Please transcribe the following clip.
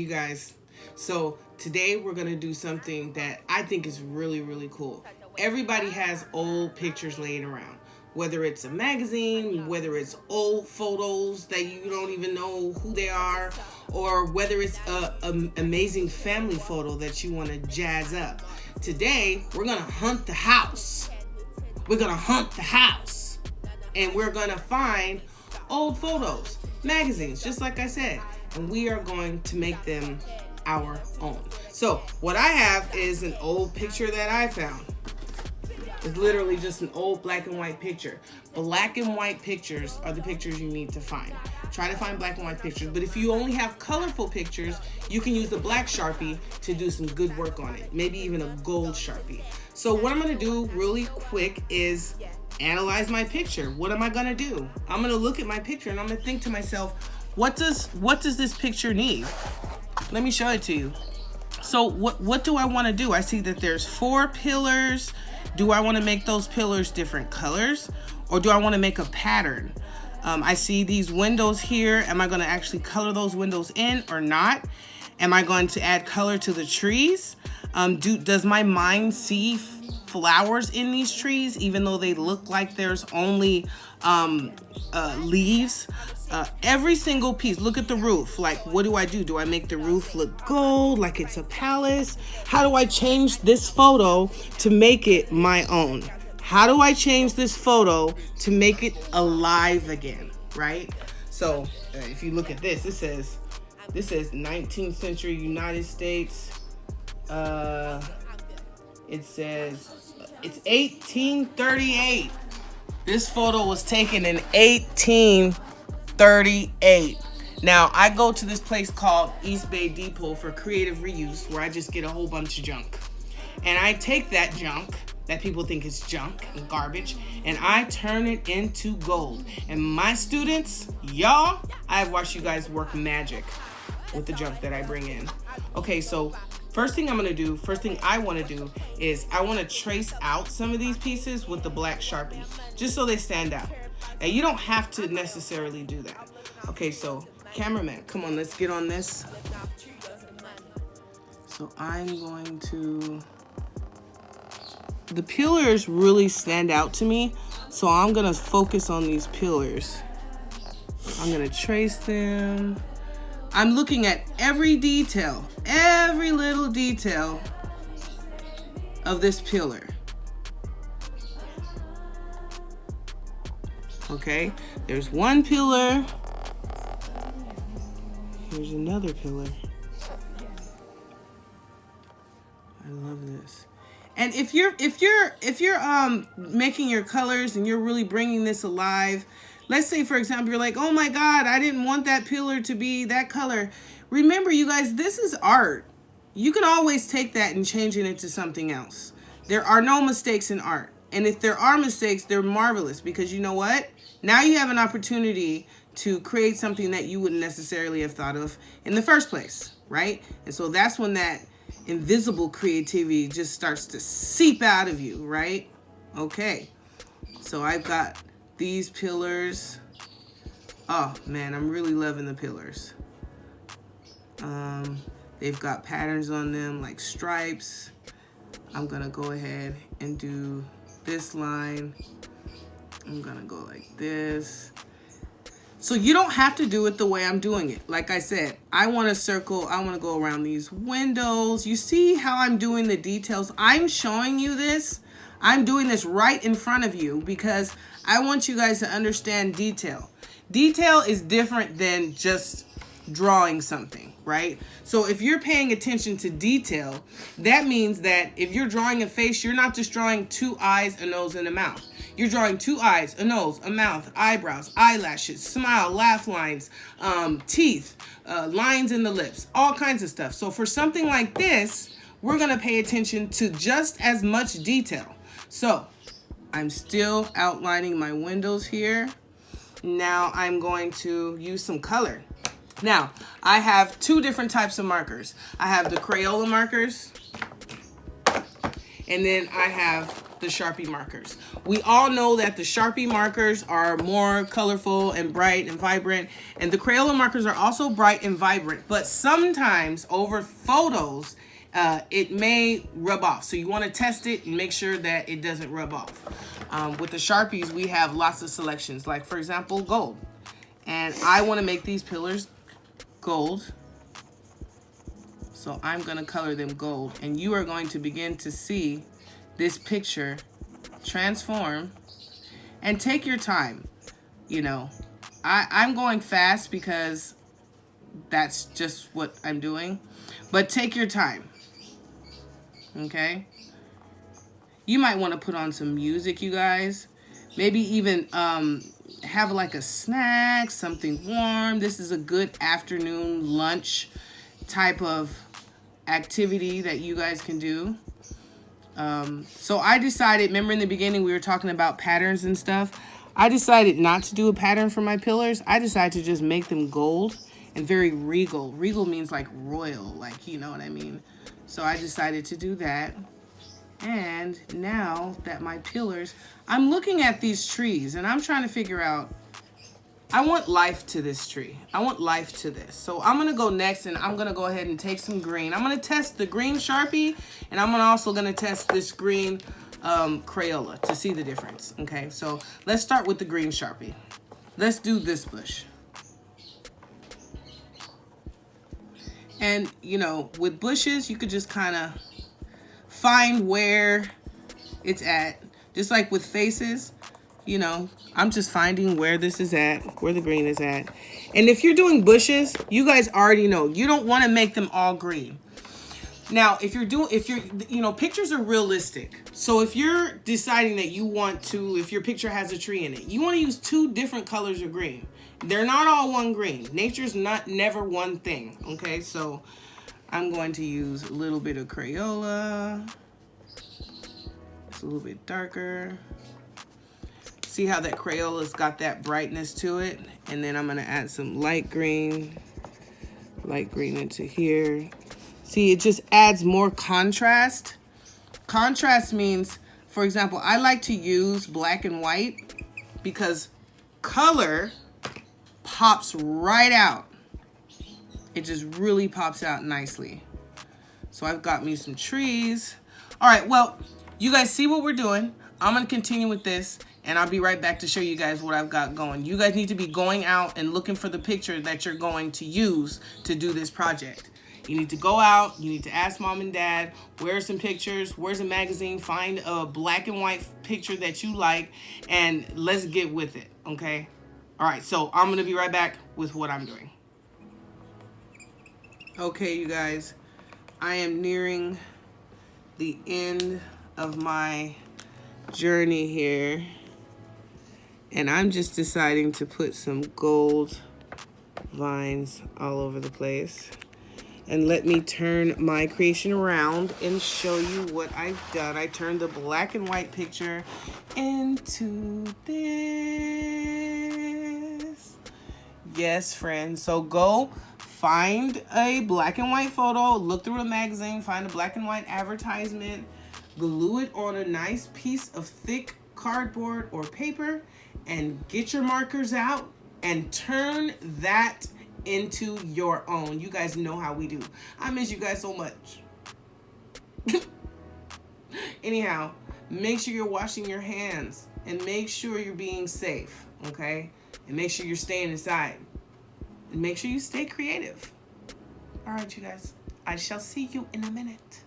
you guys. So today we're gonna do something that I think is really, really cool. Everybody has old pictures laying around, whether it's a magazine, whether it's old photos that you don't even know who they are, or whether it's an amazing family photo that you want to jazz up. Today, we're going to hunt the house. We're going to hunt the house. And we're going to find old photos, magazines, just like I said. And we are going to make them our own. So what I have is an old picture that I found. It's literally just an old black and white picture. Black and white pictures are the pictures you need to find. Try to find black and white pictures, but if you only have colorful pictures, you can use the black Sharpie to do some good work on it. Maybe even a gold Sharpie. So what I'm gonna do really quick is analyze my picture. What am I gonna do? I'm gonna look at my picture and I'm gonna think to myself, what does this picture need? Let me show it to you. So what do I wanna do? I see that there's 4 pillars. Do I want to make those pillars different colors, or do I want to make a pattern? I see these windows here. Am I going to actually color those windows in or not? Am I going to add color to the trees? Does my mind see flowers in these trees, even though they look like there's only leaves? Every single piece. Look at the roof. Like, what do I do? Do I make the roof look gold, like it's a palace? How do I change this photo to make it my own? How do I change this photo to make it alive again, right? So if you look at this, this says 19th century United States. It says it's 1838. This photo was taken in 1838. Now, I go to this place called East Bay Depot for creative reuse, where I just get a whole bunch of junk. And I take that junk that people think is junk and garbage, and I turn it into gold. And my students, y'all, I've watched you guys work magic with the junk that I bring in. Okay, so first thing I want to do is I want to trace out some of these pieces with the black Sharpie, just so they stand out. Now, you don't have to necessarily do that. Okay, so cameraman, come on, let's get on this. So I'm going to, the pillars really stand out to me, so I'm gonna focus on these pillars. I'm gonna trace them. I'm looking at every detail, every little detail of this pillar. Okay, there's one pillar. Here's another pillar. I love this. And if you're making your colors and you're really bringing this alive, let's say, for example, you're like, oh my God, I didn't want that pillar to be that color. Remember, you guys, this is art. You can always take that and change it into something else. There are no mistakes in art. And if there are mistakes, they're marvelous, because you know what? Now you have an opportunity to create something that you wouldn't necessarily have thought of in the first place, right? And so that's when that invisible creativity just starts to seep out of you, right? Okay, so I've got these pillars. Oh man, I'm really loving the pillars. They've got patterns on them like stripes. I'm gonna go ahead and do this line. I'm gonna go like this. So you don't have to do it the way I'm doing it. Like I said, I want to circle, I want to go around these windows. You see how I'm doing the details? I'm showing you this. I'm doing this right in front of you because I want you guys to understand detail. Detail is different than just drawing something, right? So if you're paying attention to detail, that means that if you're drawing a face, you're not just drawing 2 eyes, a nose, and a mouth. You're drawing 2 eyes, a nose, a mouth, eyebrows, eyelashes, smile, laugh lines, teeth, lines in the lips, all kinds of stuff. So for something like this, we're gonna pay attention to just as much detail. So I'm still outlining my windows here. Now I'm going to use some color. Now, I have 2 different types of markers. I have the Crayola markers, and then I have the Sharpie markers. We all know that the Sharpie markers are more colorful and bright and vibrant, and the Crayola markers are also bright and vibrant, but sometimes over photos, it may rub off. So you want to test it and make sure that it doesn't rub off. With the Sharpies, we have lots of selections, like for example, gold. And I want to make these pillars gold. So I'm going to color them gold, and you are going to begin to see this picture transform. And take your time. You know, I'm going fast because that's just what I'm doing, but take your time. Okay, you might want to put on some music, you guys. Maybe even have like a snack, something warm. This is a good afternoon lunch type of activity that you guys can do. So I decided, remember in the beginning we were talking about patterns and stuff. I decided not to do a pattern for my pillars. I decided to just make them gold and very regal. Regal means like royal, like, you know what I mean? So I decided to do that. And now that my pillars, I'm looking at these trees and I'm trying to figure out, I want life to this tree. I want life to this. So I'm going to go next, and I'm going to go ahead and take some green. I'm going to test the green Sharpie, and I'm also going to test this green Crayola to see the difference. Okay, so let's start with the green Sharpie. Let's do this bush. And, you know, with bushes, you could just kind of find where it's at. Just like with faces, you know, I'm just finding where this is at, where the green is at. And if you're doing bushes, you guys already know, you don't want to make them all green. Now, if you're, you know, pictures are realistic. So if you're deciding that you want to, if your picture has a tree in it, you want to use 2 different colors of green. They're not all one green. Nature's never one thing. Okay, so I'm going to use a little bit of Crayola. It's a little bit darker. See how that Crayola's got that brightness to it? And then I'm going to add some light green into here. See, it just adds more contrast. Contrast means, for example, I like to use black and white because color pops right out. It just really pops out nicely. So I've got me some trees. All right, well, you guys see what we're doing. I'm going to continue with this, and I'll be right back to show you guys what I've got going. You guys need to be going out and looking for the picture that you're going to use to do this project. You need to go out, you need to ask mom and dad, where's some pictures, where's a magazine, find a black and white picture that you like, and let's get with it, okay? All right, so I'm gonna be right back with what I'm doing. Okay, you guys, I am nearing the end of my journey here, and I'm just deciding to put some gold vines all over the place. And let me turn my creation around and show you what I've done. I turned the black and white picture into this. Yes, friends. So go find a black and white photo, look through a magazine, find a black and white advertisement, glue it on a nice piece of thick cardboard or paper, and get your markers out and turn that into your own. You guys know how we do. I miss you guys so much. Anyhow, make sure you're washing your hands and make sure you're being safe, okay? And make sure you're staying inside. And make sure you stay creative. All right, you guys. I shall see you in a minute.